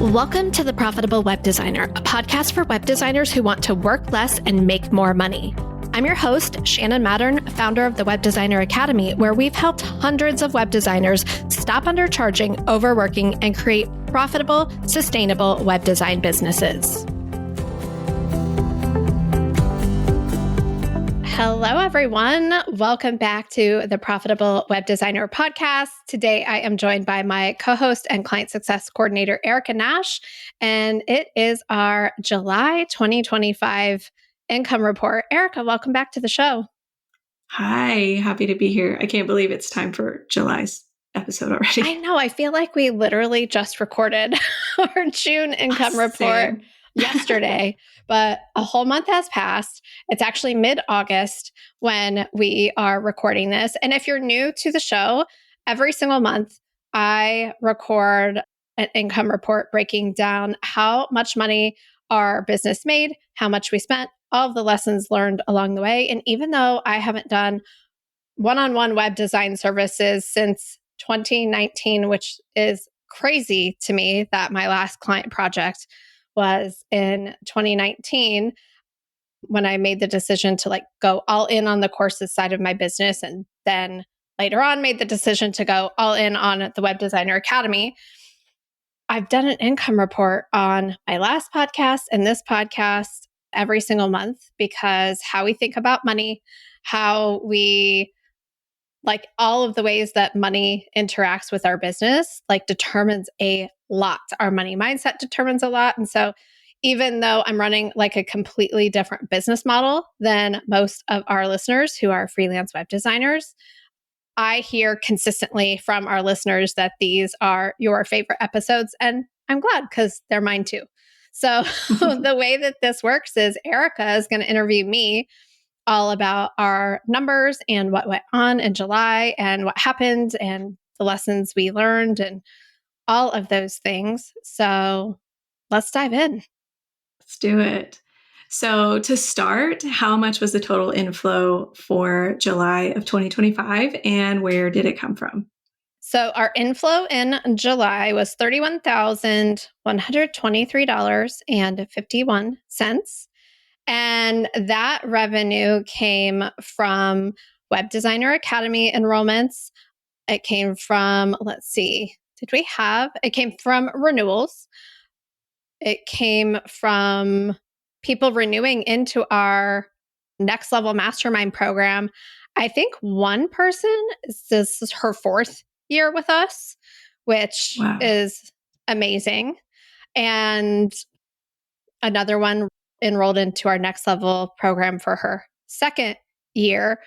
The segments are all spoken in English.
Welcome to The Profitable Web Designer, a podcast for web designers who want to work less and make more money. I'm your host, Shannon Mattern, founder of the Web Designer Academy, where we've helped hundreds of web designers stop undercharging, overworking, and create profitable, sustainable web design businesses. Hello, everyone. Welcome back to the Profitable Web Designer podcast. Today, I am joined by my co-host and client success coordinator, Erica Nash, and it is our July 2025 income report. Erica, welcome back to the show. Hi, happy to be here. I can't believe it's time for July's episode already. I know. I feel like we literally just recorded our June income report yesterday, but a whole month has passed. It's actually mid-August when we are recording this. And if you're new to the show, every single month I record an income report breaking down how much money our business made, how much we spent, all of the lessons learned along the way. And even though I haven't done one-on-one web design services since 2019, which is crazy to me that my last client project was in 2019 when I made the decision to go all in on the courses side of my business, and then later on made the decision to go all in on the Web Designer Academy. I've done an income report on my last podcast and this podcast every single month, because how we think about money, how we all of the ways that money interacts with our business, determines a lot. Our money mindset determines a lot. And so even though I'm running a completely different business model than most of our listeners who are freelance web designers, I hear consistently from our listeners that these are your favorite episodes. And I'm glad, because they're mine too. So the way that this works is Erica is going to interview me all about our numbers and what went on in July and what happened and the lessons we learned and all of those things. So let's dive in. Let's do it. So to start, how much was the total inflow for July of 2025 and where did it come from? So our inflow in July was $31,123.51. And that revenue came from Web Designer Academy enrollments. It came from, it came from renewals. It came from people renewing into our Next Level Mastermind program. I think one person, this is her fourth year with us, which is amazing. And another one enrolled into our Next Level program for her second year,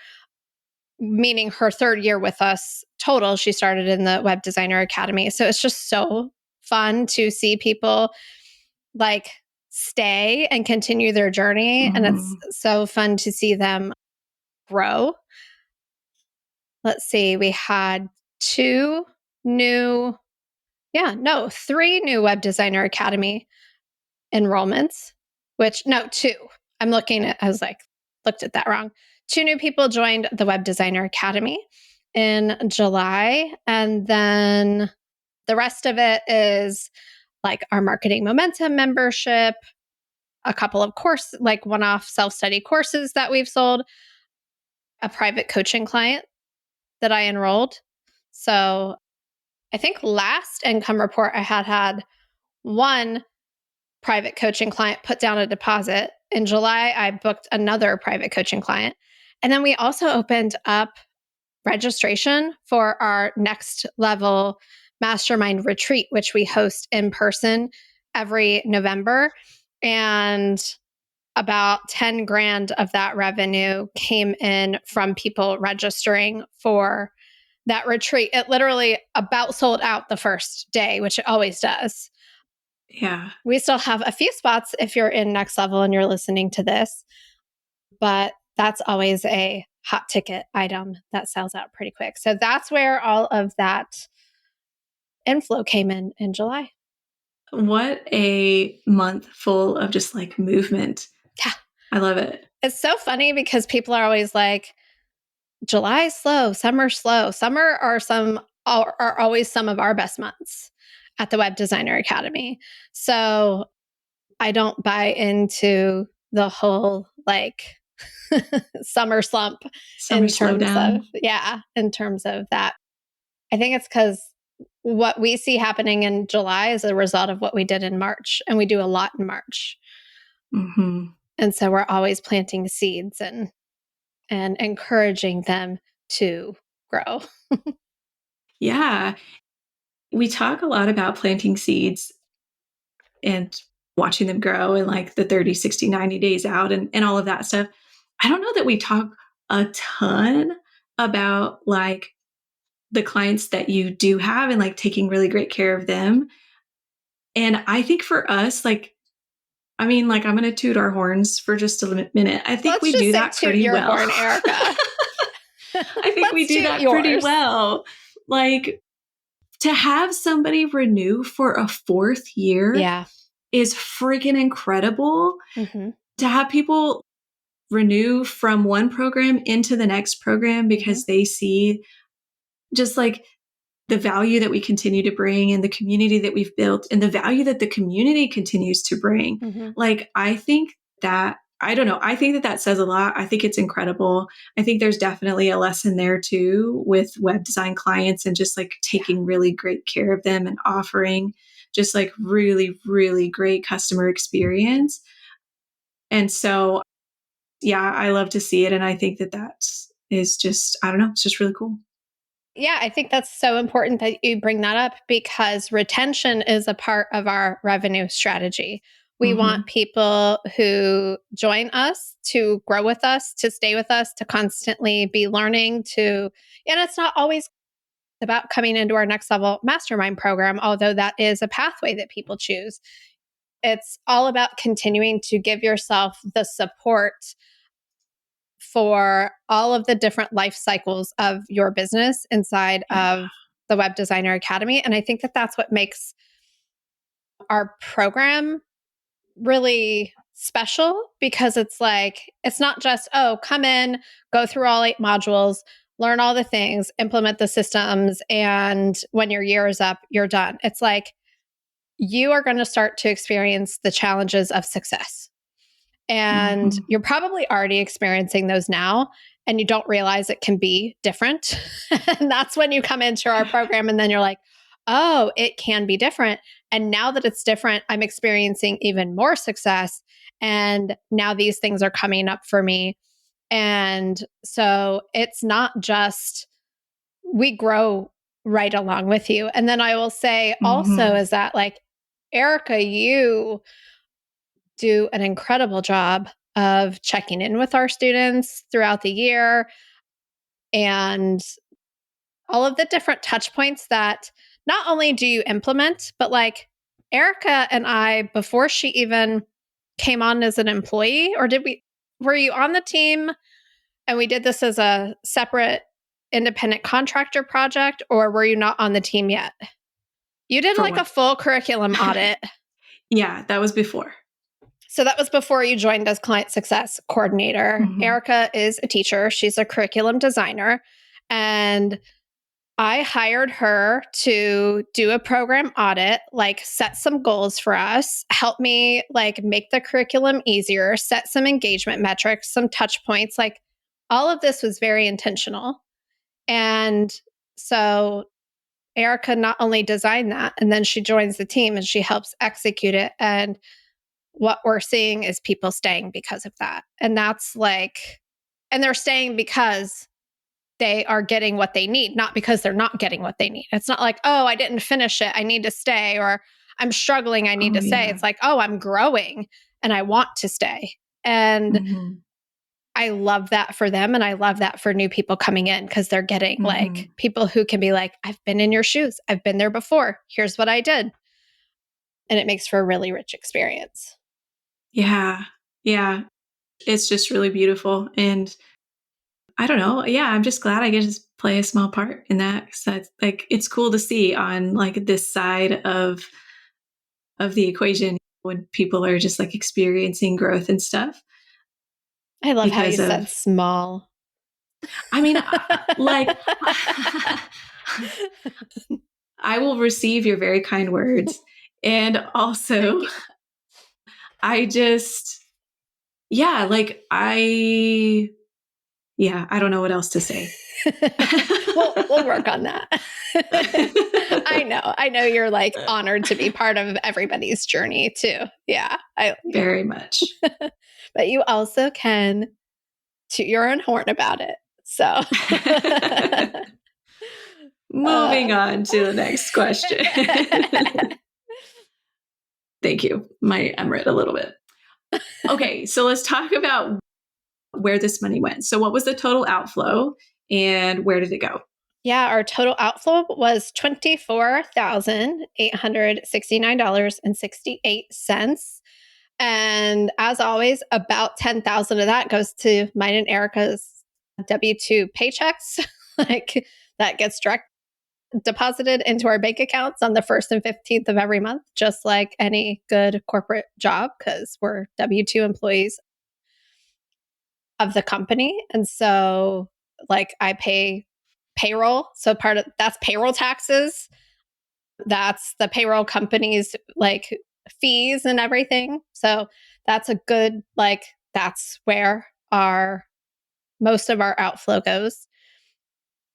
meaning her third year with us total. She started in the Web Designer Academy. So it's just so fun to see people stay and continue their journey. And it's so fun to see them grow. Let's see, we had three new Web Designer Academy enrollments, two. Looked at that wrong. 2 new people joined the Web Designer Academy in July. And then the rest of it is our Marketing Momentum membership, a couple of one-off self-study courses that we've sold, a private coaching client that I enrolled. So I think last income report I had one private coaching client put down a deposit. In July, I booked another private coaching client. And then we also opened up registration for our Next Level Mastermind retreat, which we host in person every November. And about 10 grand of that revenue came in from people registering for that retreat. It literally about sold out the first day, which it always does. Yeah. We still have a few spots if you're in Next Level and you're listening to this, but that's always a hot ticket item that sells out pretty quick. So that's where all of that inflow came in July. What a month full of just movement. Yeah. I love it. It's so funny because people are always like, July slow, summer slow. Summer are always some of our best months. at the Web Designer Academy. So I don't buy into the whole like summer slump Summer in terms slowdown. of, in terms of that. I think it's because what we see happening in July is a result of what we did in March, and we do a lot in March. Mm-hmm. And so we're always planting seeds and encouraging them to grow. Yeah. We talk a lot about planting seeds and watching them grow and like the 30, 60, 90 days out and all of that stuff. I don't know that we talk a ton about like the clients that you do have and like taking really great care of them. And I think for us, like, I mean, like, I'm going to toot our horns for just a minute. I think Let's we just do say that toot pretty your well. horn, Erica. I think we Let's do toot that pretty yours. well. Like, to have somebody renew for a fourth year is freaking incredible. Mm-hmm. To have people renew from one program into the next program because they see just like the value that we continue to bring and the community that we've built and the value that the community continues to bring. Mm-hmm. Like, I think that, I don't know, I think that that says a lot. I think it's incredible. I think there's definitely a lesson there too with web design clients and just like taking really great care of them and offering just like really, really great customer experience. And so, yeah, I love to see it. And I think that that is just, I don't know, it's just really cool. Yeah, I think that's so important that you bring that up because retention is a part of our revenue strategy. We want people who join us to grow with us, to stay with us, to constantly be learning and it's not always about coming into our next level mastermind program, although that is a pathway that people choose. It's all about continuing to give yourself the support for all of the different life cycles of your business inside of the Web Designer Academy. And I think that that's what makes our program really special because it's like, it's not just, oh, come in, go through all 8 modules, learn all the things, implement the systems, and when your year is up, you're done. It's like, you are going to start to experience the challenges of success. And you're probably already experiencing those now, and you don't realize it can be different. And that's when you come into our program, and then you're like, oh, it can be different. And now that it's different, I'm experiencing even more success. And now these things are coming up for me. And so it's not just we grow right along with you. And then I will say also is that like, Erica, you do an incredible job of checking in with our students throughout the year and all of the different touch points that not only do you implement, but like Erica and I, before she even came on as an employee, or were you on the team and we did this as a separate independent contractor project, or were you not on the team yet? You did like a full curriculum audit. Yeah, that was before. So that was before you joined as client success coordinator. Erica is a teacher. She's a curriculum designer. And I hired her to do a program audit, like set some goals for us, help me like make the curriculum easier, set some engagement metrics, some touch points. Like all of this was very intentional. And so Erica not only designed that, and then she joins the team and she helps execute it. And what we're seeing is people staying because of that. And that's like, and they're staying because they are getting what they need, not because they're not getting what they need. It's not like, oh, I didn't finish it, I need to stay, or I'm struggling, I need to stay. It's like, oh, I'm growing and I want to stay. And I love that for them. And I love that for new people coming in because they're getting like people who can be like, I've been in your shoes, I've been there before, here's what I did. And it makes for a really rich experience. Yeah. Yeah. It's just really beautiful. And I don't know. Yeah. I'm just glad I get to play a small part in that. So it's like, it's cool to see on like this side of the equation when people are just like experiencing growth and stuff. I love how you said small. I mean, like, I will receive your very kind words. And also, I just, yeah, like I don't know what else to say. We'll work on that. I know you're like honored to be part of everybody's journey too. Yeah. Very much. But you also can toot your own horn about it. So moving on to the next question. Thank you. My emirate a little bit. Okay, so let's talk about where this money went. So what was the total outflow and where did it go? Yeah, our total outflow was $24,869.68. And as always, about 10,000 of that goes to mine and Erica's W-2 paychecks. Like that gets direct deposited into our bank accounts on the 1st and 15th of every month, just like any good corporate job, because we're W-2 employees of the company. And so like I pay payroll. So part of that's payroll taxes. That's the payroll company's like fees and everything. So that's a good, like, that's where most of our outflow goes.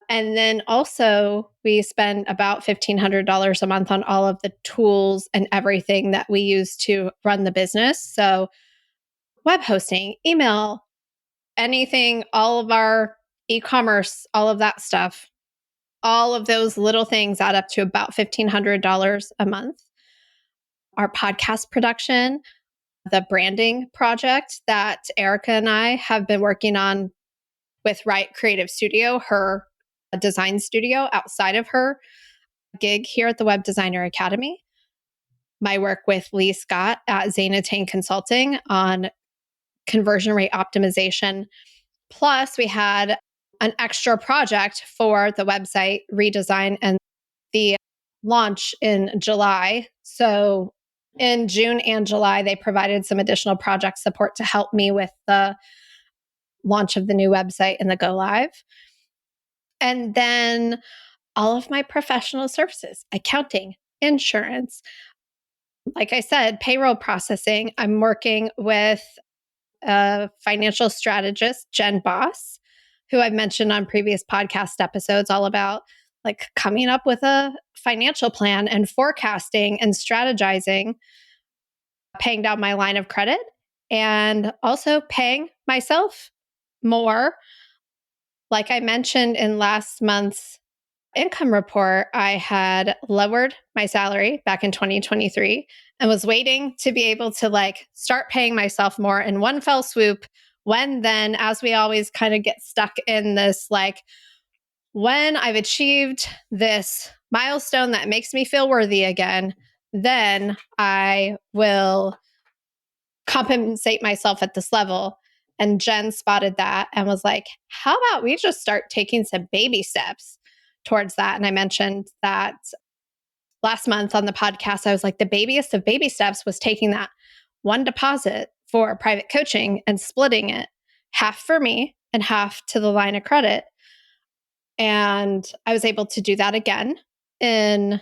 And then also, we spend about $1,500 a month on all of the tools and everything that we use to run the business. So, web hosting, email, anything, all of our e commerce, all of that stuff, all of those little things add up to about $1,500 a month. Our podcast production, the branding project that Erica and I have been working on with Right Creative Studio, her design studio outside of her gig here at the Web Designer Academy. My work with Lee Scott at Zainatane Consulting on conversion rate optimization. Plus, we had an extra project for the website redesign and the launch in July. So in June and July, they provided some additional project support to help me with the launch of the new website and the go live. And then all of my professional services, accounting, insurance, like I said, payroll processing. I'm working with a financial strategist, Jen Boss, who I've mentioned on previous podcast episodes, all about like coming up with a financial plan and forecasting and strategizing, paying down my line of credit, and also paying myself more. Like I mentioned in last month's income report, I had lowered my salary back in 2023 and was waiting to be able to like start paying myself more in one fell swoop. When then, as we always kind of get stuck in this, like, when I've achieved this milestone that makes me feel worthy again, then I will compensate myself at this level. And Jen spotted that and was like, how about we just start taking some baby steps towards that? And I mentioned that last month on the podcast. I was like, the babyest of baby steps was taking that one deposit for private coaching and splitting it half for me and half to the line of credit. And I was able to do that again in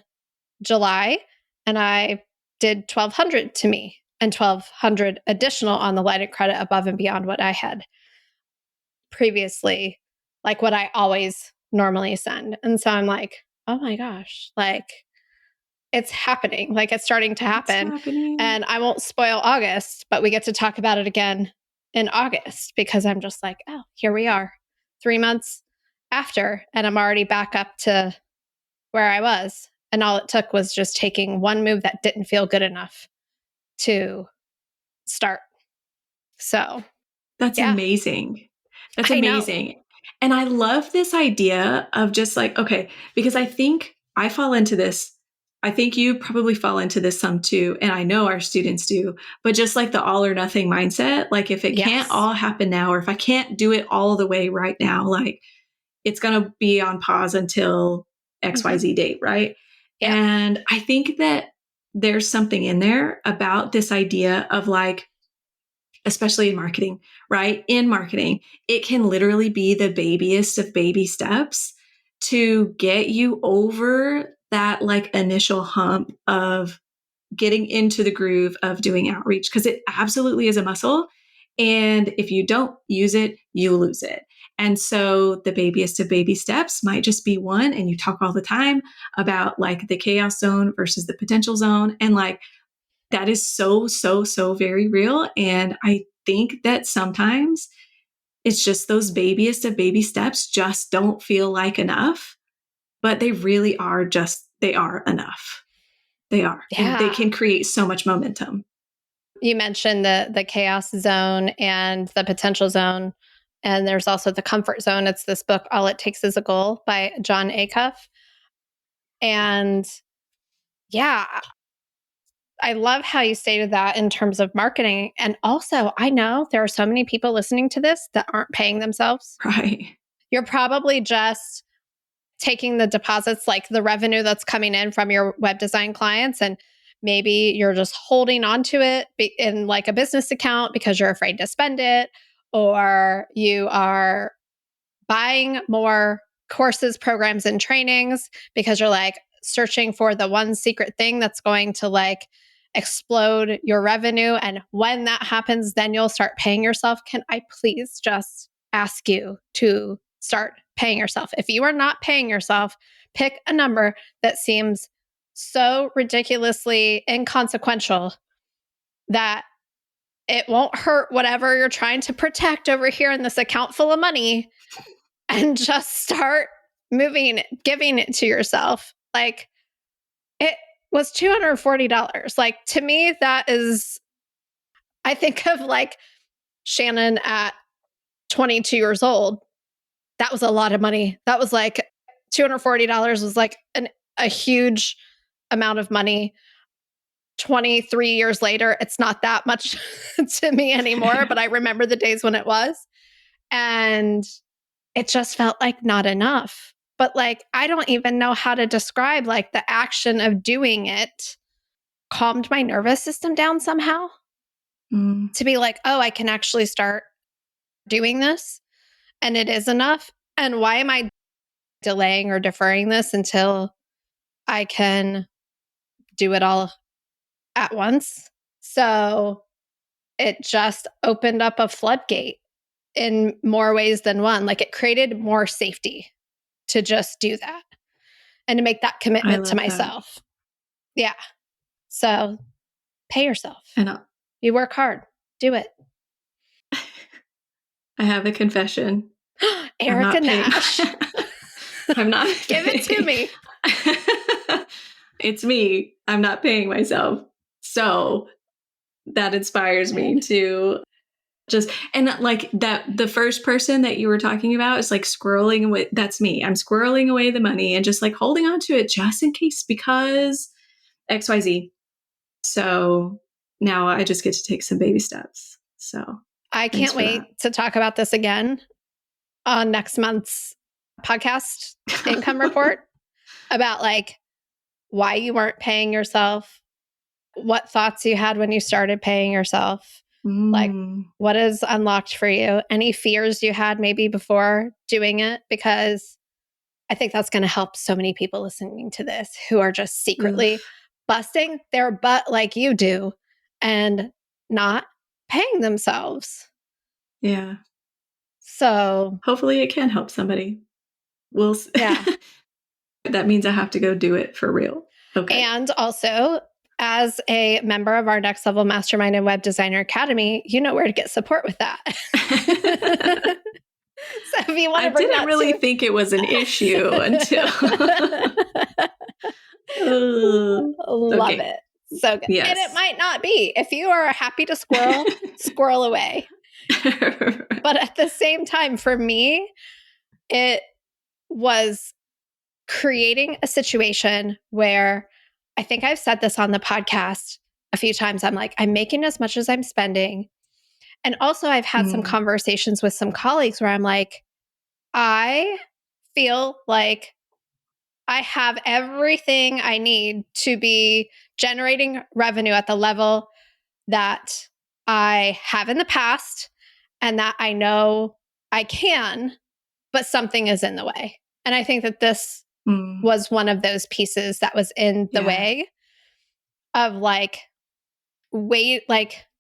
July. And I did $1,200 to me and $1,200 additional on the line of credit above and beyond what I had previously, like what I always normally send. And so I'm like, oh my gosh, like it's happening. Like it's starting to happen. And I won't spoil August, but we get to talk about it again in August because I'm just like, oh, here we are 3 months after, and I'm already back up to where I was. And all it took was just taking one move that didn't feel good enough to start. So that's amazing. That's amazing. And I love this idea of just like, okay, because I think I fall into this. I think you probably fall into this some too. And I know our students do, but just like the all or nothing mindset, like if it can't all happen now, or if I can't do it all the way right now, like it's going to be on pause until XYZ date. Right. Yep. And I think that there's something in there about this idea of like, especially in marketing, right? In marketing, it can literally be the babiest of baby steps to get you over that like initial hump of getting into the groove of doing outreach, because it absolutely is a muscle. And if you don't use it, you lose it. And so the babiest of baby steps might just be one. And you talk all the time about like the chaos zone versus the potential zone. And like that is so, so, so very real. And I think that sometimes it's just those babiest of baby steps just don't feel like enough, but they really are they are enough. They are. And they can create so much momentum. You mentioned the chaos zone and the potential zone. And there's also the comfort zone. It's this book, All It Takes Is a Goal by Jon Acuff. And yeah, I love how you stated that in terms of marketing. And also, I know there are so many people listening to this that aren't paying themselves. Right. You're probably just taking the deposits, like the revenue that's coming in from your web design clients, and maybe you're just holding on to it in like a business account because you're afraid to spend it, or you are buying more courses, programs, and trainings because you're like searching for the one secret thing that's going to like explode your revenue. And when that happens, then you'll start paying yourself. Can I please just ask you to start paying yourself? If you are not paying yourself, pick a number that seems so ridiculously inconsequential that it won't hurt whatever you're trying to protect over here in this account full of money, and just start giving it to yourself. Like, it was $240. Like, to me, that is, I think of like Shannon at 22 years old. That was a lot of money. That was like $240 was like a huge amount of money. 23 years later, it's not that much to me anymore, but I remember the days when it was. And it just felt like not enough. But like, I don't even know how to describe like the action of doing it calmed my nervous system down somehow to be like, oh, I can actually start doing this and it is enough. And why am I delaying or deferring this until I can do it all at once? So it just opened up a floodgate in more ways than one. Like, it created more safety to just do that and to make that commitment to myself. That. Yeah. So pay yourself. And you work hard. Do it. I have a confession. Erica Nash. I'm not. Give it to me. It's me. I'm not paying myself. So that inspires me to just, and like that, the first person that you were talking about is like squirreling away. That's me. I'm squirreling away the money and just like holding on to it just in case, because XYZ. So now I just get to take some baby steps. So I can't wait to talk about this again on next month's podcast income report about like why you weren't paying yourself, what thoughts you had when you started paying yourself, like what is unlocked for you, any fears you had maybe before doing it, because I think that's going to help so many people listening to this who are just secretly busting their butt like you do and not paying themselves. Yeah. So hopefully it can help somebody. Yeah. That means I have to go do it for real. Okay. And also, as a member of our Next Level Mastermind and Web Designer Academy, you know where to get support with that. So if you want to I didn't really think it was an issue until love it. So good. Yes. And it might not be. If you are happy to squirrel, squirrel away. But at the same time, for me, it was creating a situation where, I think I've said this on the podcast a few times, I'm like, I'm making as much as I'm spending. And also I've had some conversations with some colleagues where I'm like, I feel like I have everything I need to be generating revenue at the level that I have in the past and that I know I can, but something is in the way. And I think that this was one of those pieces that was in the way of like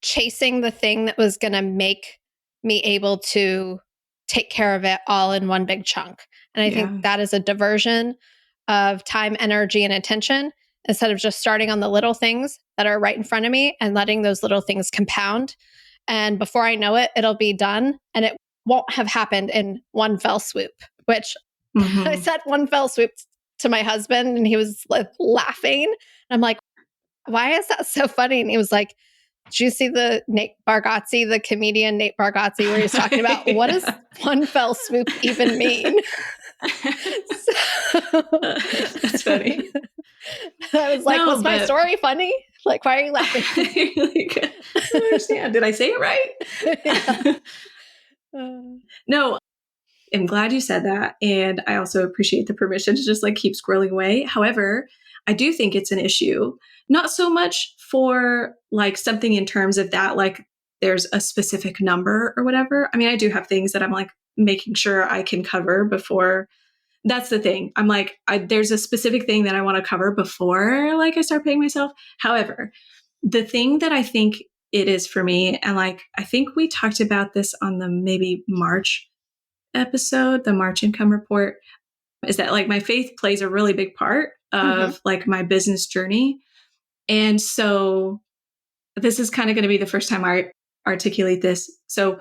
chasing the thing that was going to make me able to take care of it all in one big chunk. And I think that is a diversion of time, energy, and attention instead of just starting on the little things that are right in front of me and letting those little things compound. And before I know it, it'll be done. And it won't have happened in one fell swoop, which I said one fell swoop to my husband and he was like laughing. And I'm like, why is that so funny? And he was like, did you see the Nate Bargatze, the comedian Nate Bargatze, where he's talking about what does one fell swoop even mean? That's funny. I was like, was my story funny? Like, why are you laughing? I don't understand. Did I say it right? No, I'm glad you said that. And I also appreciate the permission to just like keep scrolling away. However, I do think it's an issue, not so much for like something in terms of that, like there's a specific number or whatever. I mean, I do have things that I'm like making sure I can cover before. That's the thing. I'm like, there's a specific thing that I want to cover before like I start paying myself. However, the thing that I think it is for me, and like, I think we talked about this on the maybe March episode, the March income report, is that like my faith plays a really big part of like my business journey. And so this is kind of going to be the first time I articulate this. So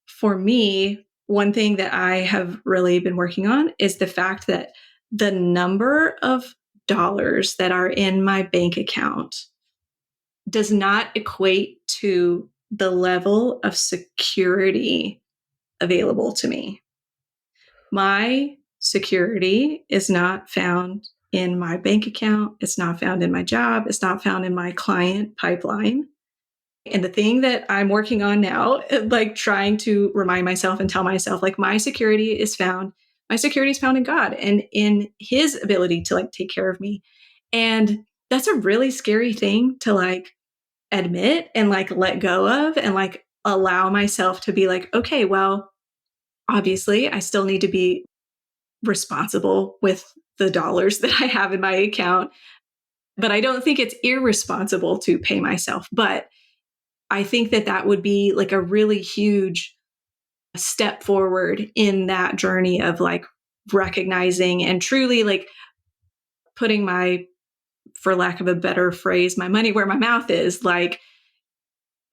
for me, one thing that I have really been working on is the fact that the number of dollars that are in my bank account does not equate to the level of security available to me. My security is not found in my bank account. It's not found in my job. It's not found in my client pipeline. And the thing that I'm working on now, like trying to remind myself and tell myself, like my security is found in God and in his ability to like take care of me. And that's a really scary thing to like admit and like let go of and like allow myself to be like, okay, well, obviously I still need to be responsible with the dollars that I have in my account, but I don't think it's irresponsible to pay myself. But I think that that would be like a really huge step forward in that journey of like recognizing and truly like putting my, for lack of a better phrase, my money where my mouth is. Like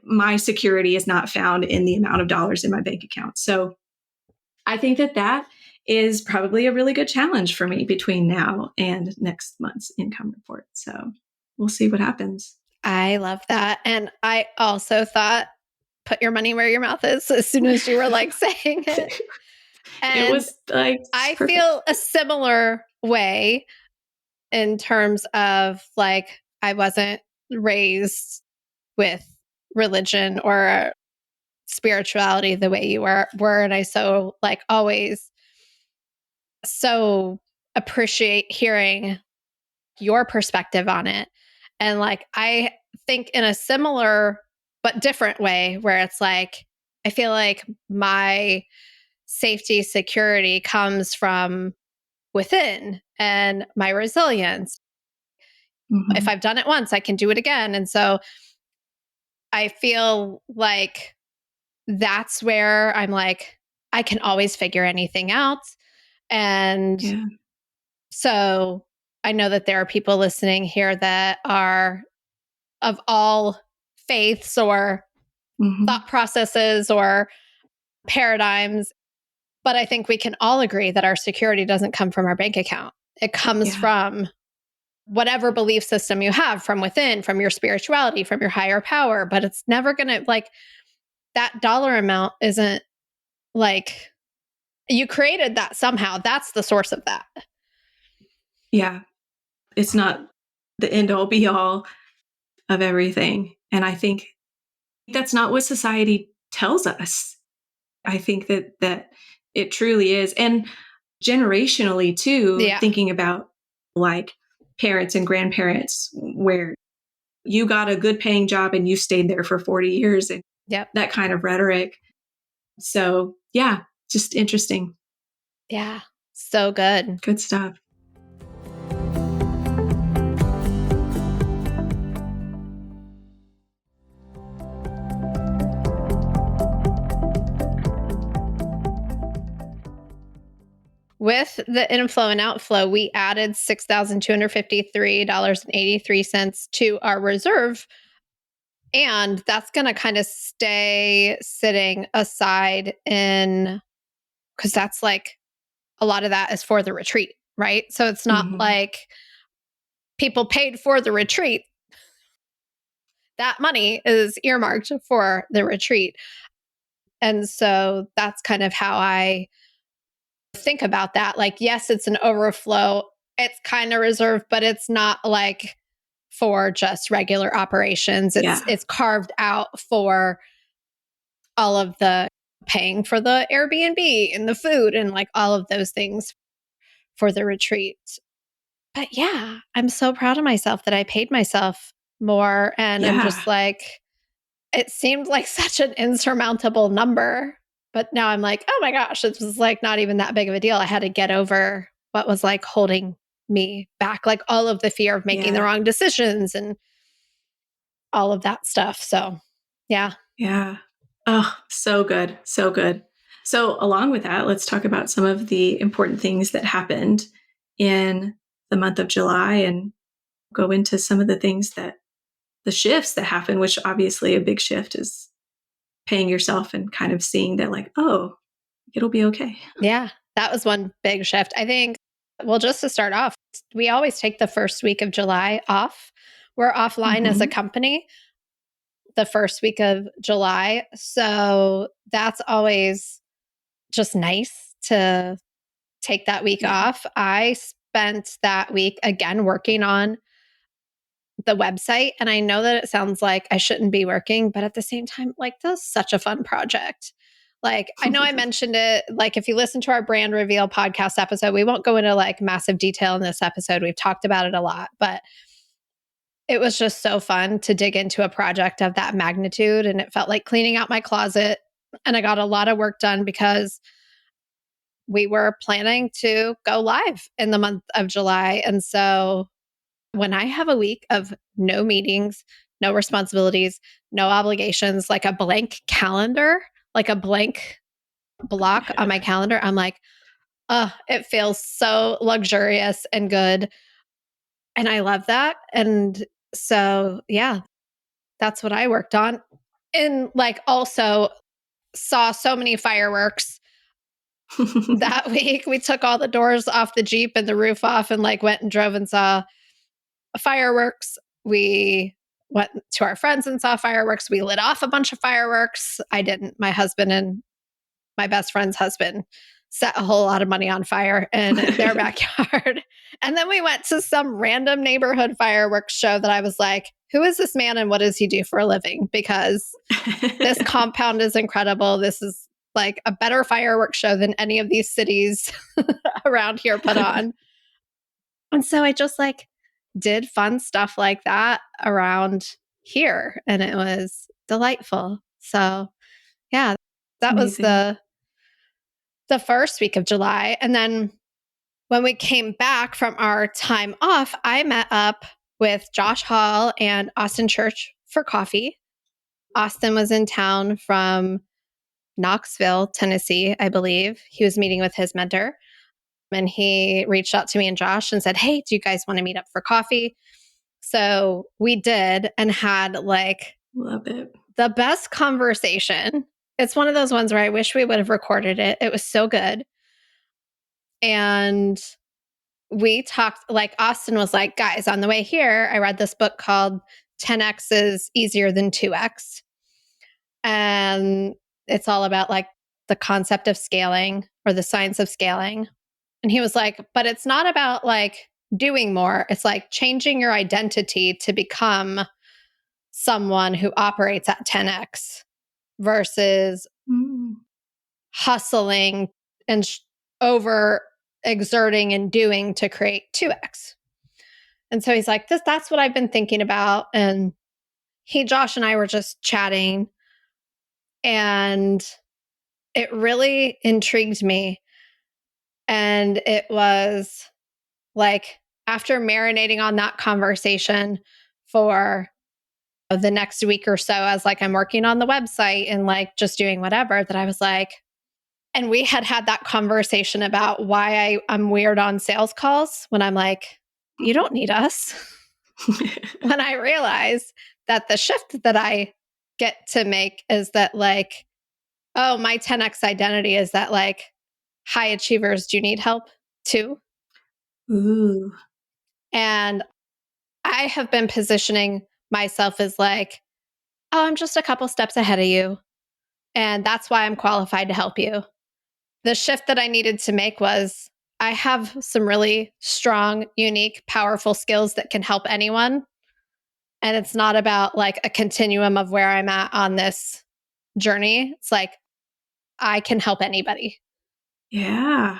my security is not found in the amount of dollars in my bank account. So I think that that is probably a really good challenge for me between now and next month's income report. So we'll see what happens. I love that. And I also thought, put your money where your mouth is as soon as you were like saying it. And it was like, I feel a similar way in terms of like, I wasn't raised with religion or spirituality the way you were. And I so like always so appreciate hearing your perspective on it. And like, I think in a similar but different way where it's like, I feel like my safety, security comes from within and my resilience. If I've done it once, I can do it again. And so I feel like that's where I'm like, I can always figure anything out. And so I know that there are people listening here that are of all faiths or thought processes or paradigms. But I think we can all agree that our security doesn't come from our bank account. It comes from whatever belief system you have from within, from your spirituality, from your higher power. But it's never going to like that dollar amount isn't like you created that somehow. That's the source of that. Yeah. It's not the end all be all of everything. And I think that's not what society tells us. I think that it truly is. And generationally too, thinking about like parents and grandparents where you got a good paying job and you stayed there for 40 years and that kind of rhetoric. So yeah, just interesting. Yeah. So good. Good stuff. with the inflow and outflow, we added $6,253.83 to our reserve. And that's going to kind of stay sitting aside because that's like a lot of that is for the retreat, right? So it's not like people paid for the retreat. That money is earmarked for the retreat. And so that's kind of how I think about that. Like, yes, it's an overflow. It's kind of reserved, but it's not like for just regular operations. It's carved out for all of the paying for the Airbnb and the food and like all of those things for the retreat. But yeah, I'm so proud of myself that I paid myself more. And I'm just like, it seemed like such an insurmountable number. But now I'm like, oh my gosh, it was like not even that big of a deal. I had to get over what was like holding me back, like all of the fear of making the wrong decisions and all of that stuff. So, yeah. Yeah. Oh, so good. So good. So, along with that, let's talk about some of the important things that happened in the month of July and go into some of the things the shifts that happen, which obviously a big shift is paying yourself and kind of seeing that, like, oh, it'll be okay. Yeah. That was one big shift. I think, well, just to start off, we always take the first week of July off. We're offline as a company the first week of July. So that's always just nice to take that week off. I spent that week again working on the website. And I know that it sounds like I shouldn't be working, but at the same time, like, that's such a fun project. Like, I know I mentioned it, like, if you listen to our brand reveal podcast episode, we won't go into like massive detail in this episode. We've talked about it a lot, but it was just so fun to dig into a project of that magnitude. And it felt like cleaning out my closet. And I got a lot of work done because we were planning to go live in the month of July. And so when I have a week of no meetings, no responsibilities, no obligations, like a blank calendar, like a blank block on my calendar, I'm like, oh, it feels so luxurious and good. And I love that. And so, yeah, that's what I worked on. And like also saw so many fireworks that week. We took all the doors off the Jeep and the roof off and like went and drove and saw fireworks. We went to our friends and saw fireworks. We lit off a bunch of fireworks. I didn't. My husband and my best friend's husband set a whole lot of money on fire in their backyard. And then we went to some random neighborhood fireworks show that I was like, who is this man and what does he do for a living? Because this compound is incredible. This is like a better fireworks show than any of these cities around here put on. And so I just like did fun stuff like that around here. And it was delightful. So yeah, that was the first week of July. And then when we came back from our time off, I met up with Josh Hall and Austin Church for coffee. Austin was in town from Knoxville, Tennessee, I believe. He was meeting with his mentor. And he reached out to me and Josh and said, hey, do you guys want to meet up for coffee? So we did and had like love it. The best conversation. It's one of those ones where I wish we would have recorded it. It was so good. And we talked, like Austin was like, guys, on the way here, I read this book called 10X is Easier Than 2X. And it's all about like the concept of scaling or the science of scaling. And he was like, but it's not about like doing more. It's like changing your identity to become someone who operates at 10X versus hustling and over exerting and doing to create 2X. And so he's like, that's what I've been thinking about. And Josh and I were just chatting and it really intrigued me. And it was like, after marinating on that conversation for the next week or so, as like I'm working on the website and like just doing whatever, that I was like, And we had that conversation about why I'm weird on sales calls when I'm like, you don't need us. When I realize that the shift that I get to make is that, like, oh, my 10x identity is that, like, high achievers do need help too. Ooh. And I have been positioning myself as like, oh, I'm just a couple steps ahead of you. And that's why I'm qualified to help you. The shift that I needed to make was I have some really strong, unique, powerful skills that can help anyone. And it's not about like a continuum of where I'm at on this journey. It's like I can help anybody, Yeah.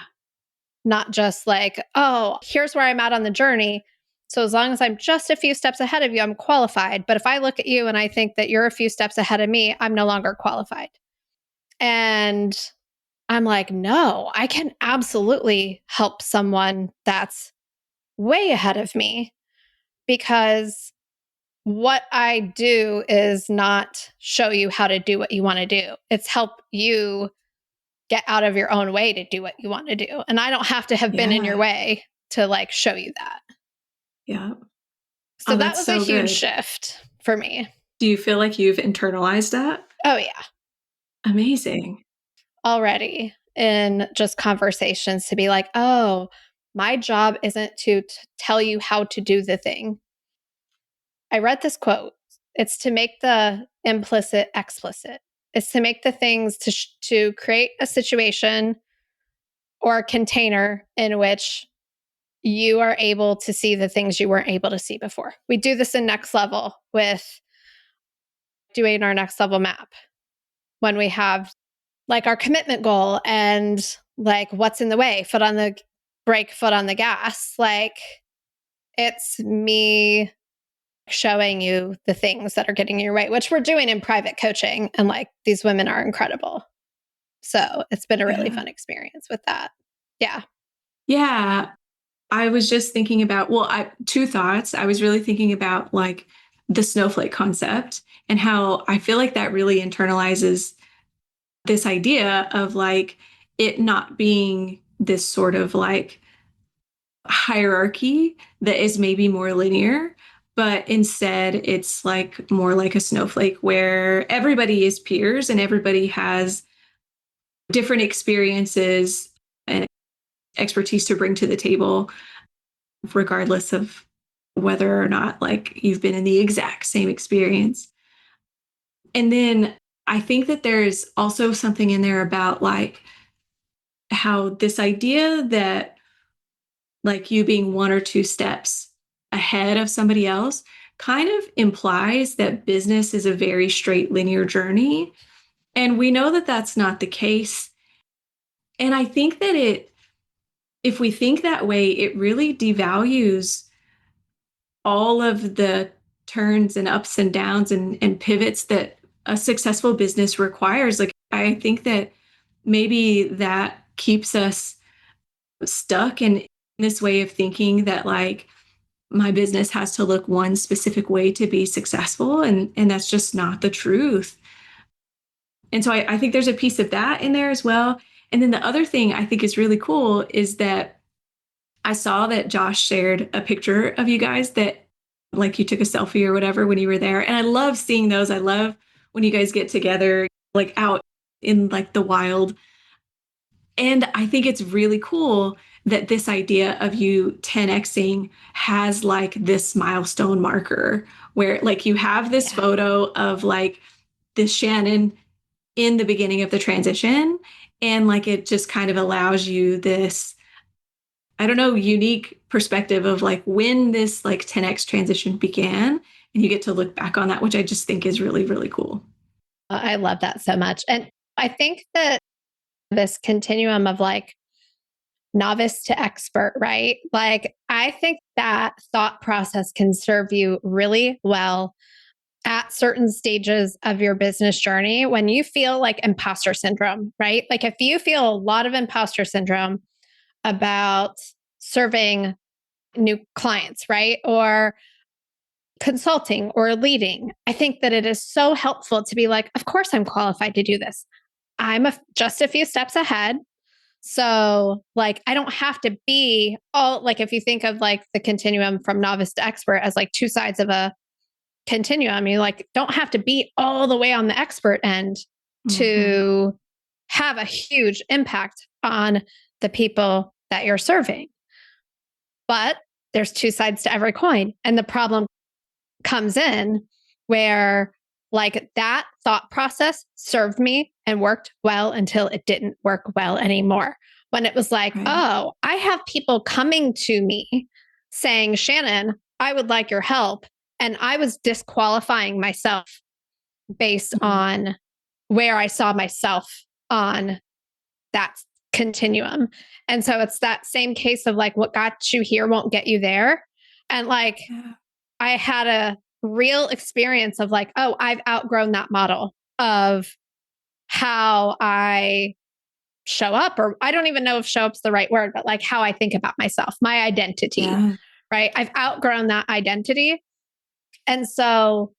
not just like, oh, here's where I'm at on the journey. So as long as I'm just a few steps ahead of you, I'm qualified. But if I look at you and I think that you're a few steps ahead of me, I'm no longer qualified. And I'm like, no, I can absolutely help someone that's way ahead of me, because what I do is not show you how to do what you want to do. It's help you get out of your own way to do what you want to do. And I don't have to have been in your Yeah. way to like show you that. Yeah. So Oh, that that's was a so huge good. shift for me. Do you feel like you've internalized that? Oh, yeah. Amazing. Already in just conversations to be like, oh, my job isn't to tell you how to do the thing. I read this quote. It's to make the implicit explicit. It's to make the things to create a situation or a container in which you are able to see the things you weren't able to see before. We do this in Next Level with doing our Next Level map when we have like our commitment goal and like what's in the way, foot on the brake, foot on the gas. Like it's me showing you the things that are getting you right, which we're doing in private coaching. And like these women are incredible. So it's been a really Yeah. fun experience with that. Yeah. Yeah. I was just thinking about, well, two thoughts. I was really thinking about like the snowflake concept and how I feel like that really internalizes this idea of like it not being this sort of like hierarchy that is maybe more linear, but instead it's like more like a snowflake where everybody is peers and everybody has different experiences and expertise to bring to the table, regardless of whether or not like you've been in the exact same experience. And then I think that there's also something in there about like how this idea that like you being one or two steps ahead of somebody else kind of implies that business is a very straight linear journey. And we know that that's not the case. And I think that if we think that way, it really devalues all of the turns and ups and downs and pivots that a successful business requires. Like, I think that maybe that keeps us stuck in this way of thinking that, like, my business has to look one specific way to be successful. And that's just not the truth. And so I think there's a piece of that in there as well. And then the other thing I think is really cool is that I saw that Josh shared a picture of you guys that like you took a selfie or whatever when you were there. And I love seeing those. I love when you guys get together, like out in like the wild. And I think it's really cool that this idea of you 10xing has like this milestone marker where like you have this photo of like this Shannon in the beginning of the transition. And like it just kind of allows you this, I don't know, unique perspective of like when this like 10x transition began. And you get to look back on that, which I just think is really, really cool. I love that so much. And I think that this continuum of like novice to expert, right? Like, I think that thought process can serve you really well at certain stages of your business journey when you feel like imposter syndrome, right? Like, if you feel a lot of imposter syndrome about serving new clients, right? Or consulting or leading, I think that it is so helpful to be like, of course, I'm qualified to do this. I'm just a few steps ahead. So like, I don't have to be all like, if you think of like the continuum from novice to expert as like two sides of a continuum, you like don't have to be all the way on the expert end to have a huge impact on the people that you're serving. But there's two sides to every coin. And the problem comes in where like that thought process served me and worked well until it didn't work well anymore. When it was like, oh, I have people coming to me saying, Shannon, I would like your help. And I was disqualifying myself based on where I saw myself on that continuum. And so it's that same case of like, what got you here won't get you there. And like, I had a real experience of like, oh, I've outgrown that model of how I show up, or I don't even know if show up's the right word, but like how I think about myself, my identity, right? I've outgrown that identity. And so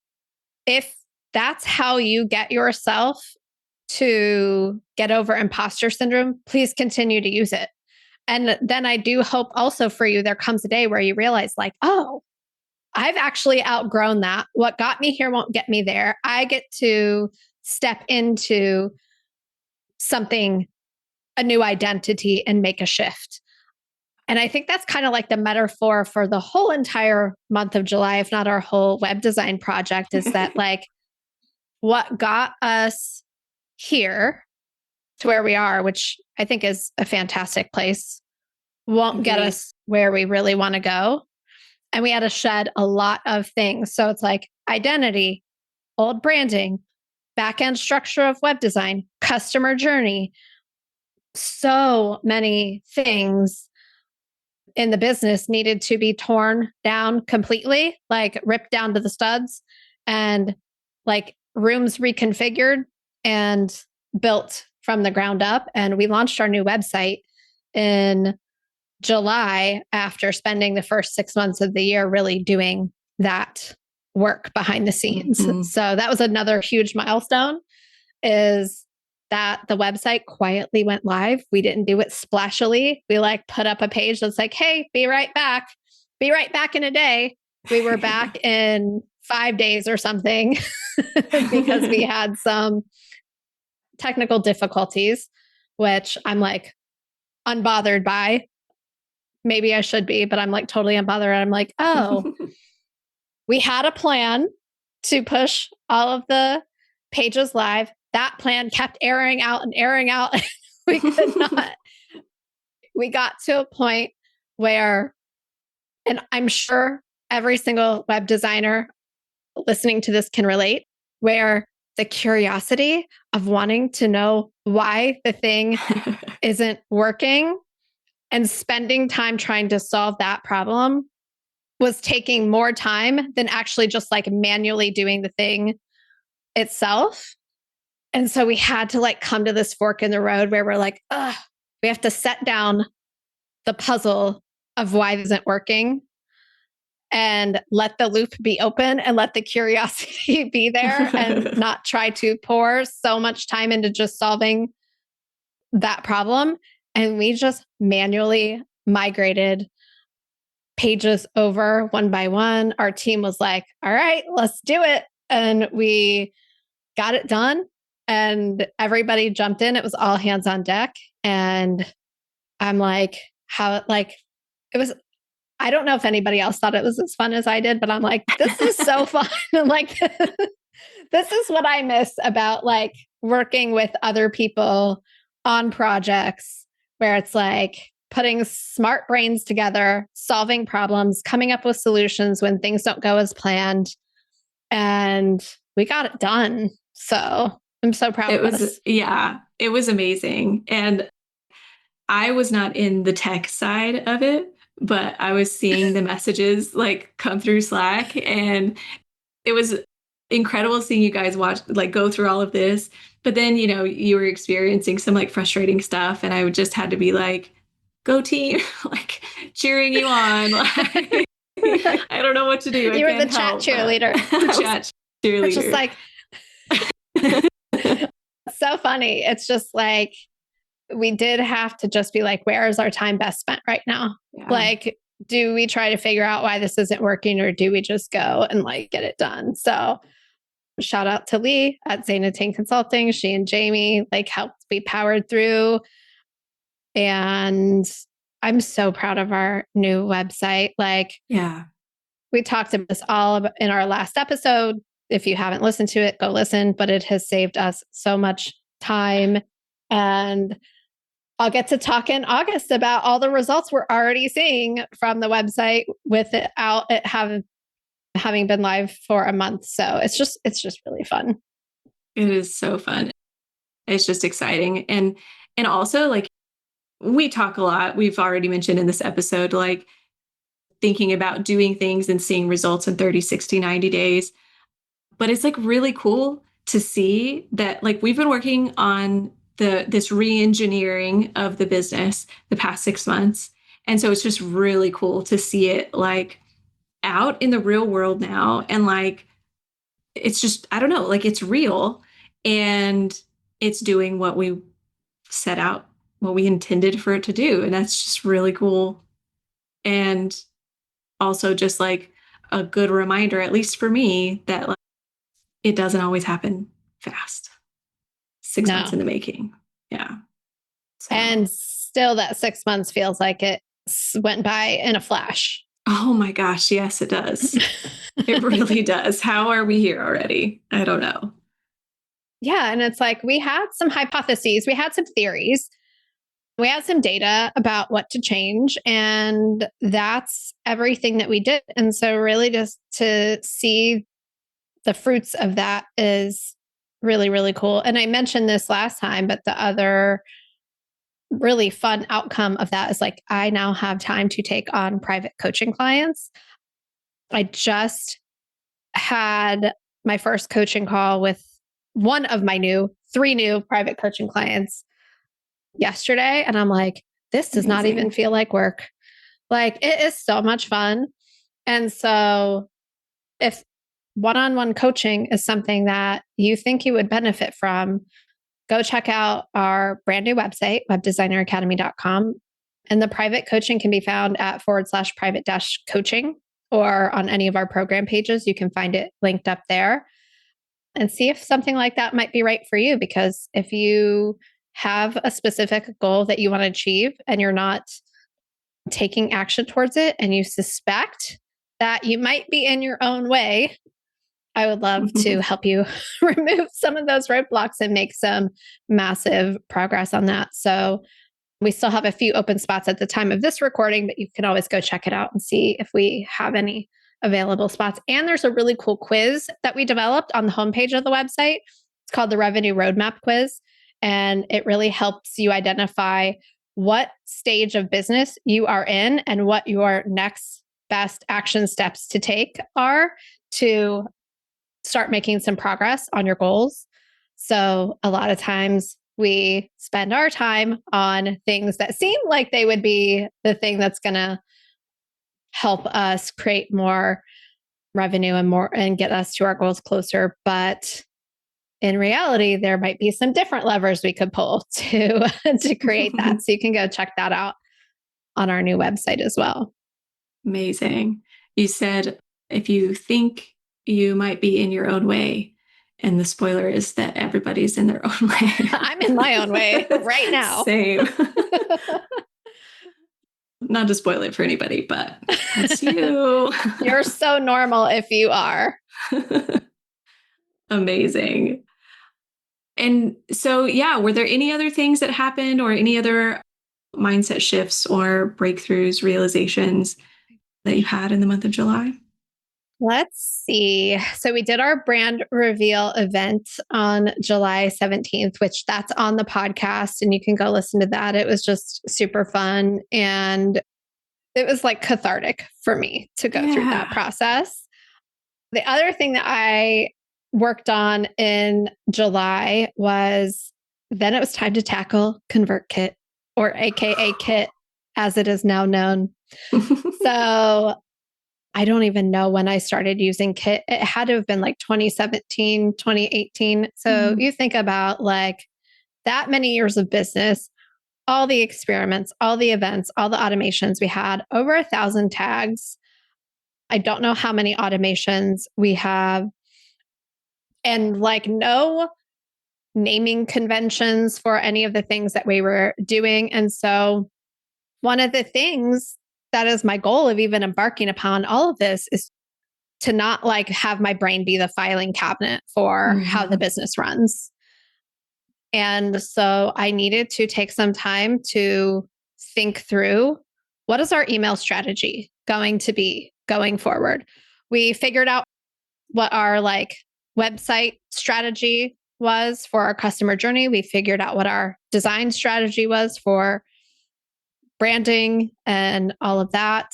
if that's how you get yourself to get over imposter syndrome, please continue to use it. And then I do hope also for you, there comes a day where you realize like, oh, I've actually outgrown that. What got me here won't get me there. I get to step into something, a new identity, and make a shift. And I think that's kind of like the metaphor for the whole entire month of July, if not our whole web design project, is that like what got us here to where we are, which I think is a fantastic place, won't get us where we really want to go. And we had to shed a lot of things. So it's like identity, old branding, back-end structure of web design, customer journey, so many things in the business needed to be torn down completely, like ripped down to the studs, and like rooms reconfigured and built from the ground up. And we launched our new website in July after spending the first 6 months of the year really doing that work behind the scenes. So that was another huge milestone, is that the website quietly went live. We didn't do it splashily. We like put up a page that's like, hey, be right back. Be right back in a day. We were back in 5 days or something because we had some technical difficulties, which I'm like unbothered by. Maybe I should be, but I'm like totally unbothered. I'm like, oh, we had a plan to push all of the pages live. That plan kept airing out and airing out. We could not. We got to a point where, and I'm sure every single web designer listening to this can relate, where the curiosity of wanting to know why the thing isn't working and spending time trying to solve that problem was taking more time than actually just like manually doing the thing itself. And so we had to like come to this fork in the road where we're like, we have to set down the puzzle of why this isn't working and let the loop be open and let the curiosity be there and not try to pour so much time into just solving that problem. And we just manually migrated pages over one by one. Our team was like, all right, let's do it. And we got it done. And everybody jumped in. It was all hands on deck. And I'm like, it was, I don't know if anybody else thought it was as fun as I did, but I'm like, this is so fun. Like, this is what I miss about like working with other people on projects where it's like putting smart brains together, solving problems, coming up with solutions when things don't go as planned. And we got it done. So I'm so proud of us. Yeah, it was amazing. And I was not in the tech side of it, but I was seeing the messages like come through Slack, and it was incredible seeing you guys go through all of this. But then, you were experiencing some like frustrating stuff, and I just had to be like, go team, like cheering you on. Like, I don't know what to do. You were the chat cheerleader. Chat cheerleader. Just like so funny. It's just like, we did have to just be like, where is our time best spent right now? Yeah. Like, do we try to figure out why this isn't working, or do we just go and like get it done? So shout out to Lee at Zainatain Consulting. She and Jamie like helped me powered through. And I'm so proud of our new website. Like, yeah, we talked about this all in our last episode. If you haven't listened to it, go listen, but it has saved us so much time. And I'll get to talk in August about all the results we're already seeing from the website without it having been live for a month. So it's just really fun. It is so fun. It's just exciting. And also, like, we talk a lot. We've already mentioned in this episode, like thinking about doing things and seeing results in 30, 60, 90 days. But it's like really cool to see that, like, we've been working on this re-engineering of the business the past 6 months. And so it's just really cool to see it like out in the real world now. And like, it's just, I don't know, like it's real and it's doing what we set out, what we intended for it to do. And that's just really cool. And also just like a good reminder, at least for me, that like it doesn't always happen fast. 6 months in the making. Yeah. So. And still that 6 months feels like it went by in a flash. Oh my gosh. Yes, it does. It really does. How are we here already? I don't know. Yeah. And it's like, we had some hypotheses, we had some theories, we had some data about what to change, and that's everything that we did. And so really just to see the fruits of that is really, really cool. And I mentioned this last time, but the other really fun outcome of that is like, I now have time to take on private coaching clients. I just had my first coaching call with one of my 3 new private coaching clients yesterday. And I'm like, this does not even feel like work. Like, it is so much fun. And so if one-on-one coaching is something that you think you would benefit from, go check out our brand new website, webdesigneracademy.com. And the private coaching can be found at /private-coaching, or on any of our program pages. You can find it linked up there, and see if something like that might be right for you. Because if you have a specific goal that you want to achieve and you're not taking action towards it, and you suspect that you might be in your own way, I would love to help you remove some of those roadblocks and make some massive progress on that. So we still have a few open spots at the time of this recording, but you can always go check it out and see if we have any available spots. And there's a really cool quiz that we developed on the homepage of the website. It's called the Revenue Roadmap Quiz. And it really helps you identify what stage of business you are in and what your next best action steps to take are to start making some progress on your goals. So a lot of times we spend our time on things that seem like they would be the thing that's going to help us create more revenue and get us to our goals closer. But in reality, there might be some different levers we could pull to create that. So you can go check that out on our new website as well. Amazing. You said if you think you might be in your own way, and the spoiler is that everybody's in their own way. I'm in my own way right now. Same. Not to spoil it for anybody, but that's you. You're so normal if you are. Amazing. And so, yeah, were there any other things that happened, or any other mindset shifts or breakthroughs, realizations that you had in the month of July? Let's see. So we did our brand reveal event on July 17th, which that's on the podcast, and you can go listen to that. It was just super fun. And it was like cathartic for me to go through that process. The other thing that I worked on in July was, then it was time to tackle ConvertKit, or AKA Kit as it is now known. So I don't even know when I started using Kit. It had to have been like 2017, 2018. So you think about like that many years of business, all the experiments, all the events, all the automations, we had over 1,000 tags. I don't know how many automations we have, and like no naming conventions for any of the things that we were doing. And so, one of the things that is my goal of even embarking upon all of this is to not like have my brain be the filing cabinet for how the business runs. And so I needed to take some time to think through, what is our email strategy going to be going forward? We figured out what our like website strategy was for our customer journey. We figured out what our design strategy was for branding and all of that.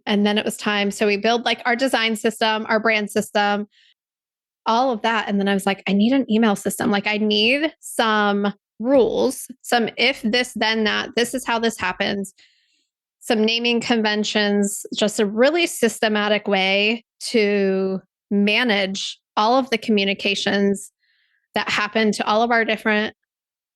And then it was time. So we build like our design system, our brand system, all of that. And then I was like, I need an email system. Like, I need some rules, some if this, then that, this is how this happens, some naming conventions, just a really systematic way to manage all of the communications that happen to all of our different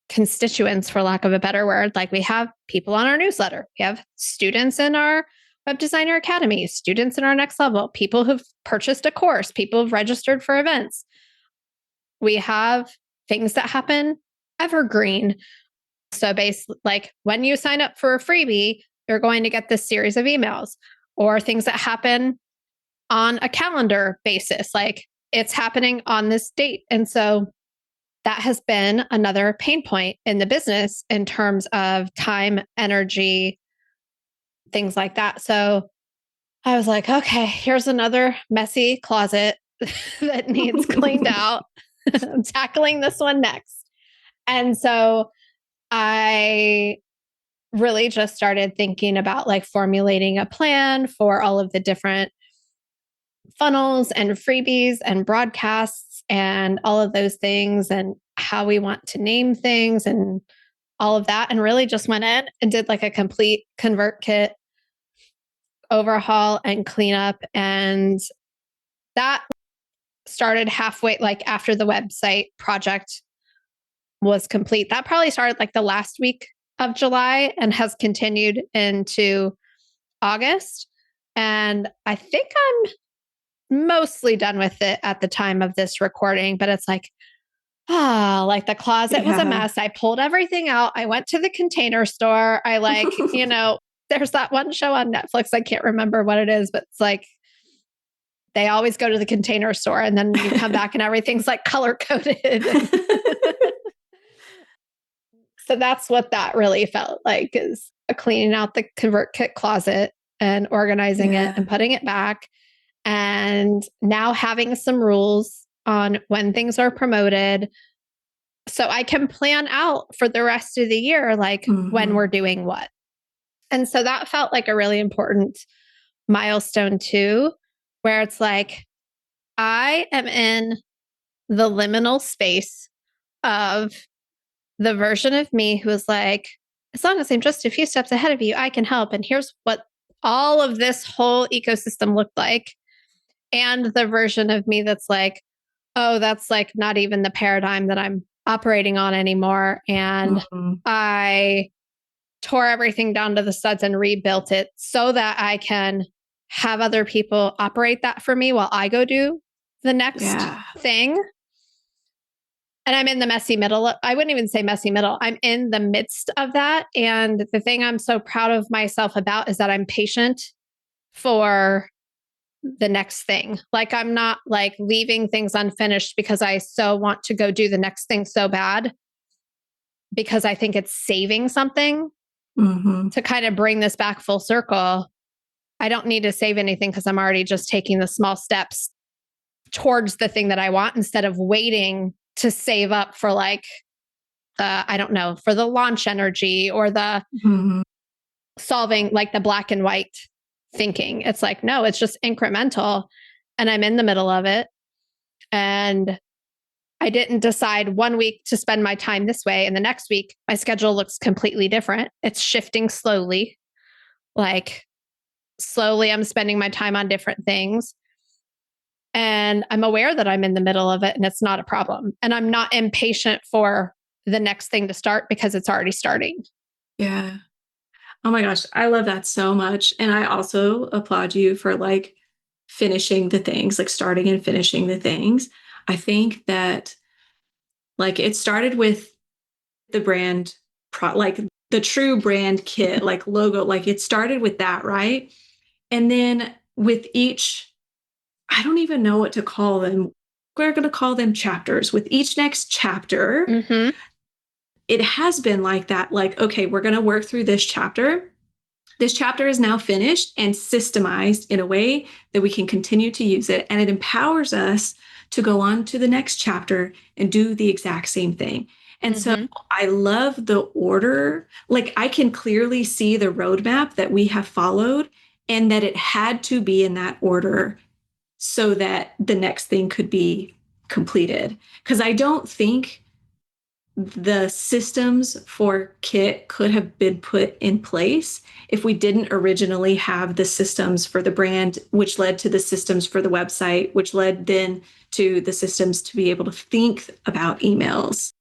constituents, for lack of a better word. Like, we have people on our newsletter, we have students in our Web Designer Academy, students in our next level, people who've purchased a course, people who've registered for events. We have things that happen evergreen. So basically, like when you sign up for a freebie, you're going to get this series of emails, or things that happen on a calendar basis, like it's happening on this date. And so that has been another pain point in the business in terms of time, energy, things like that. So I was like, okay, here's another messy closet that needs cleaned out. I'm tackling this one next. And so I really just started thinking about like formulating a plan for all of the different funnels and freebies and broadcasts and all of those things, and how we want to name things and all of that. And really just went in and did like a complete ConvertKit overhaul and cleanup. And that started halfway, like after the website project was complete. That probably started like the last week of July and has continued into August. And I think I'm mostly done with it at the time of this recording, but it's like, like the closet was a mess. I pulled everything out. I went to the Container Store. I like, there's that one show on Netflix. I can't remember what it is, but it's like, they always go to the Container Store and then you come back and everything's like color coded. So that's what that really felt like, is cleaning out the ConvertKit closet and organizing it and putting it back. And now having some rules on when things are promoted, so I can plan out for the rest of the year, like when we're doing what. And so that felt like a really important milestone too, where it's like, I am in the liminal space of the version of me who is like, as long as I'm just a few steps ahead of you, I can help. And here's what all of this whole ecosystem looked like. And the version of me that's like, oh, that's like not even the paradigm that I'm operating on anymore. And I tore everything down to the studs and rebuilt it so that I can have other people operate that for me while I go do the next thing. And I'm in the messy middle. I wouldn't even say messy middle. I'm in the midst of that. And the thing I'm so proud of myself about is that I'm patient for the next thing. Like, I'm not like leaving things unfinished because I so want to go do the next thing so bad, because I think it's saving something to kind of bring this back full circle. I don't need to save anything because I'm already just taking the small steps towards the thing that I want, instead of waiting to save up for like, I don't know, for the launch energy or the solving like the black and white thinking. It's like, no, it's just incremental. And I'm in the middle of it. And I didn't decide one week to spend my time this way, and the next week my schedule looks completely different. It's shifting slowly. Like, slowly I'm spending my time on different things. And I'm aware that I'm in the middle of it and it's not a problem. And I'm not impatient for the next thing to start because it's already starting. Yeah. Oh my gosh, I love that so much. And I also applaud you for like finishing the things, like starting and finishing the things. I think that like it started with the brand, like the true brand kit, like logo, like it started with that, right? And then with each, I don't even know what to call them. We're going to call them chapters. With each next chapter, Mm-hmm. it has been like that. Like, okay, we're going to work through this chapter. This chapter is now finished and systemized in a way that we can continue to use it. And it empowers us to go on to the next chapter and do the exact same thing. And so I love the order. Like I can clearly see the roadmap that we have followed and that it had to be in that order so that the next thing could be completed. Because I don't think the systems for Kit could have been put in place if we didn't originally have the systems for the brand, which led to the systems for the website, which led then to the systems to be able to think about emails.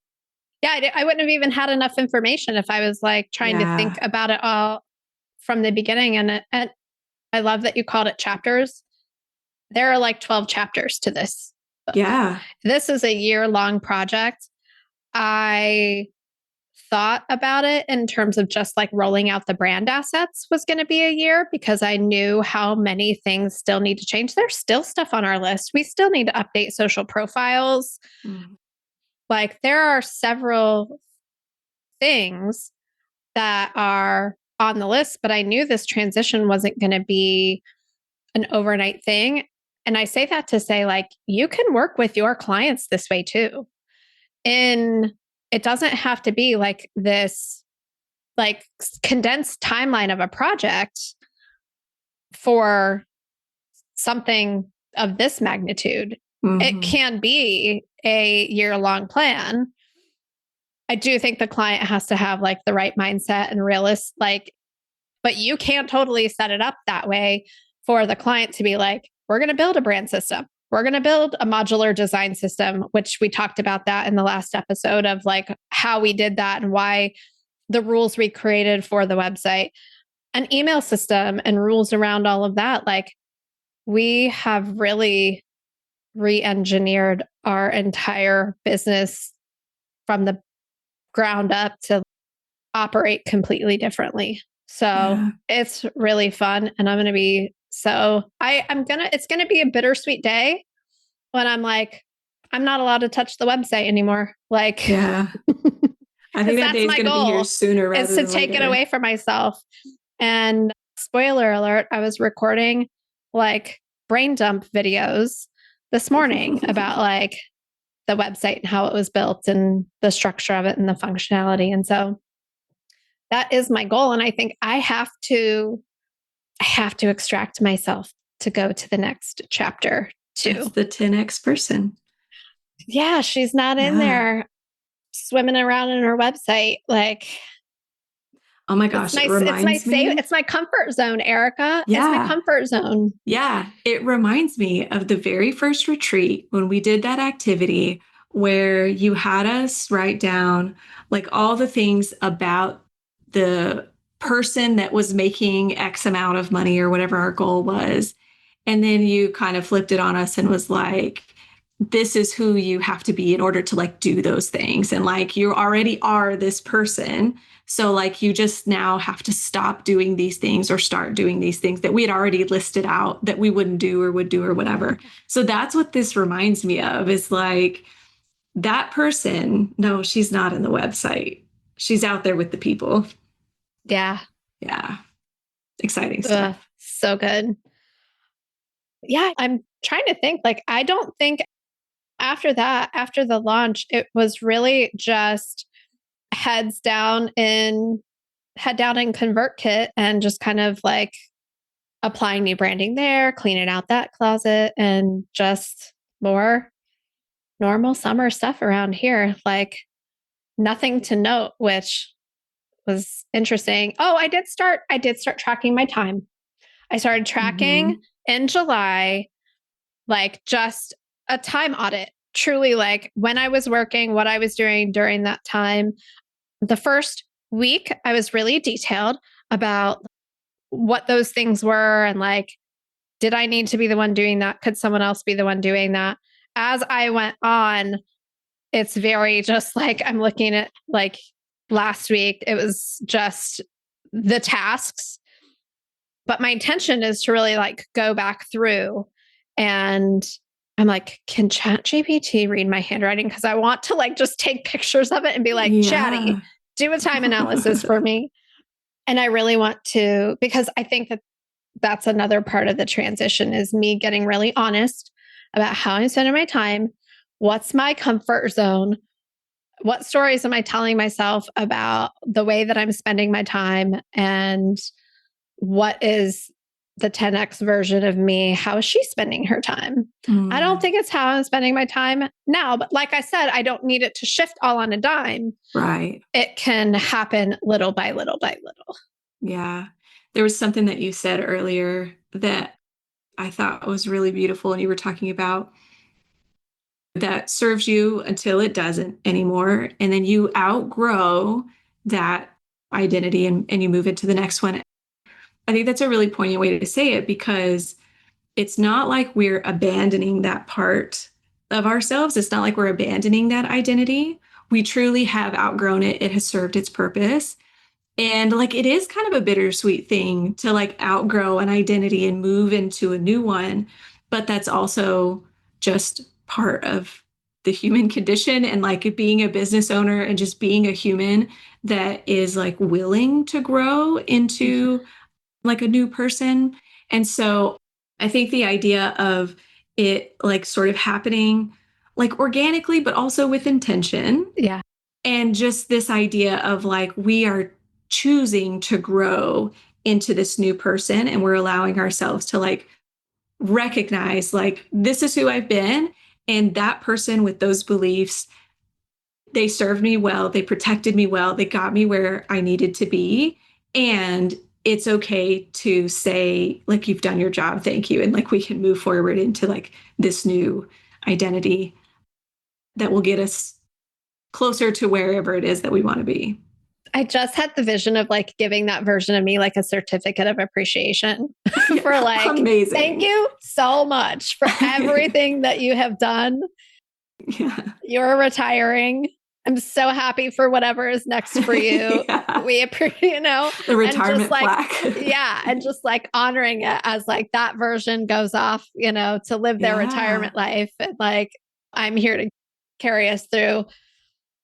Yeah, I wouldn't have even had enough information if I was like trying to think about it all from the beginning. And I love that you called it chapters. There are like 12 chapters to this book. Yeah. This is a year-long project. I thought about it in terms of just like rolling out the brand assets was going to be a year because I knew how many things still need to change. There's still stuff on our list. We still need to update social profiles. Like there are several things that are on the list, but I knew this transition wasn't going to be an overnight thing. And I say that to say, like, you can work with your clients this way too. And it doesn't have to be like this, like condensed timeline of a project for something of this magnitude. It can be a year-long plan. I do think the client has to have like the right mindset and realist, like, but you can't totally set it up that way for the client to be like, we're going to build a brand system. We're going to build a modular design system, which we talked about that in the last episode of like how we did that and why the rules we created for the website, an email system and rules around all of that. Like we have really re-engineered our entire business from the ground up to operate completely differently. So it's really fun. And I'm going to be it's going to be a bittersweet day when I'm like, I'm not allowed to touch the website anymore. Like, I think that day is going to be here sooner rather than later. Is to take it away from myself. And spoiler alert, I was recording like brain dump videos this morning about like the website and how it was built and the structure of it and the functionality. And so that is my goal. And I think I have to extract myself to go to the next chapter too. That's the 10X person. Yeah, she's not in there swimming around in her website. Like, oh my gosh, it's my comfort zone, Erica. Yeah. It's my comfort zone. Yeah. It reminds me of the very first retreat when we did that activity where you had us write down like all the things about the person that was making X amount of money or whatever our goal was. And then you kind of flipped it on us and was like, this is who you have to be in order to like do those things. And like, you already are this person. So like, you just now have to stop doing these things or start doing these things that we had already listed out that we wouldn't do or would do or whatever. So that's what this reminds me of is like that person. No, she's not in the website. She's out there with the people. Yeah. Yeah. Exciting stuff. So good. Yeah. I'm trying to think, like, I don't think after that, after the launch, it was really just head down in ConvertKit and just kind of like applying new branding there, cleaning out that closet, and just more normal summer stuff around here. Like nothing to note, which was interesting. Oh, I did start tracking my time. I started tracking in July, like just a time audit, truly like when I was working, what I was doing during that time. The first week, I was really detailed about what those things were and like, did I need to be the one doing that? Could someone else be the one doing that? As I went on, it's very just like I'm looking at like last week, it was just the tasks. But my intention is to really like go back through and I'm like, can ChatGPT read my handwriting? Because I want to like just take pictures of it and be like, Chatty, Yeah. do a time analysis for me. And I really want to, because I think that that's another part of the transition is me getting really honest about how I'm spending my time. What's my comfort zone? What stories am I telling myself about the way that I'm spending my time? And what is the 10x version of me? How is she spending her time? I don't think it's how I'm spending my time now. But like I said, I don't need it to shift all on a dime. Right. It can happen little by little by little. Yeah. There was something that you said earlier that I thought was really beautiful. And you were talking about that serves you until it doesn't anymore. And then you outgrow that identity and you move into the next one. I think that's a really poignant way to say it because it's not like we're abandoning that part of ourselves. It's not like we're abandoning that identity. We truly have outgrown it. It has served its purpose. And like it is kind of a bittersweet thing to like outgrow an identity and move into a new one. But that's also just part of the human condition and like being a business owner and just being a human that is like willing to grow into like a new person. And so I think the idea of it like sort of happening like organically, but also with intention. Yeah. And just this idea of like, we are choosing to grow into this new person and we're allowing ourselves to like recognize like, this is who I've been. And that person with those beliefs, they served me well. They protected me well. They got me where I needed to be. And it's okay to say like, you've done your job. Thank you. And like, we can move forward into like this new identity that will get us closer to wherever it is that we want to be. I just had the vision of like giving that version of me like a certificate of appreciation for like, amazing. Thank you so much for everything that you have done. Yeah. You're retiring. I'm so happy for whatever is next for you. Yeah. We appreciate, you know, the retirement like, plaque. Yeah. And just like honoring it as like that version goes off, you know, to live their retirement life. And like, I'm here to carry us through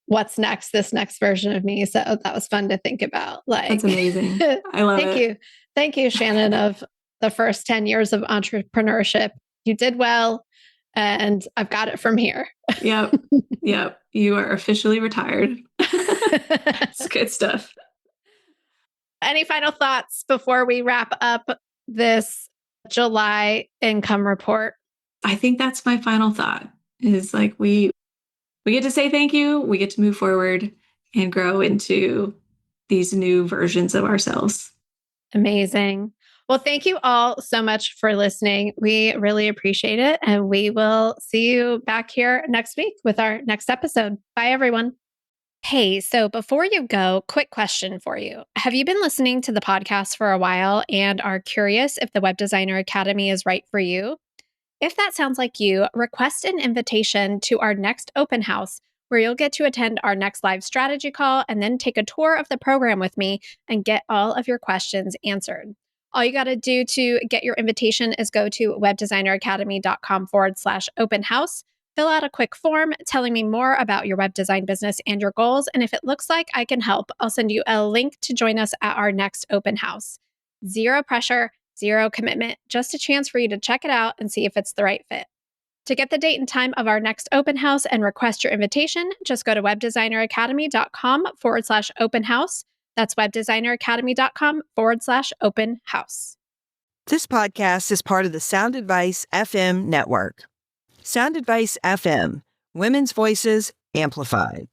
what's next, this next version of me. So that was fun to think about. Like, that's amazing. I love Thank you. Thank you, Shannon, of the first 10 years of entrepreneurship. You did well, and I've got it from here. Yep. Yep. You are officially retired. It's good stuff. Any final thoughts before we wrap up this July income report? I think that's my final thought is like we get to say thank you. We get to move forward and grow into these new versions of ourselves. Amazing. Well, thank you all so much for listening. We really appreciate it. And we will see you back here next week with our next episode. Bye, everyone. Hey, so before you go, quick question for you. Have you been listening to the podcast for a while and are curious if the Web Designer Academy is right for you? If that sounds like you, request an invitation to our next open house, where you'll get to attend our next live strategy call and then take a tour of the program with me and get all of your questions answered. All you got to do to get your invitation is go to webdesigneracademy.com/open house, fill out a quick form telling me more about your web design business and your goals. And if it looks like I can help, I'll send you a link to join us at our next open house. Zero pressure, zero commitment, just a chance for you to check it out and see if it's the right fit. To get the date and time of our next open house and request your invitation, just go to webdesigneracademy.com/open house. That's webdesigneracademy.com/open house. This podcast is part of the Sound Advice FM network. Sound Advice FM, women's voices amplified.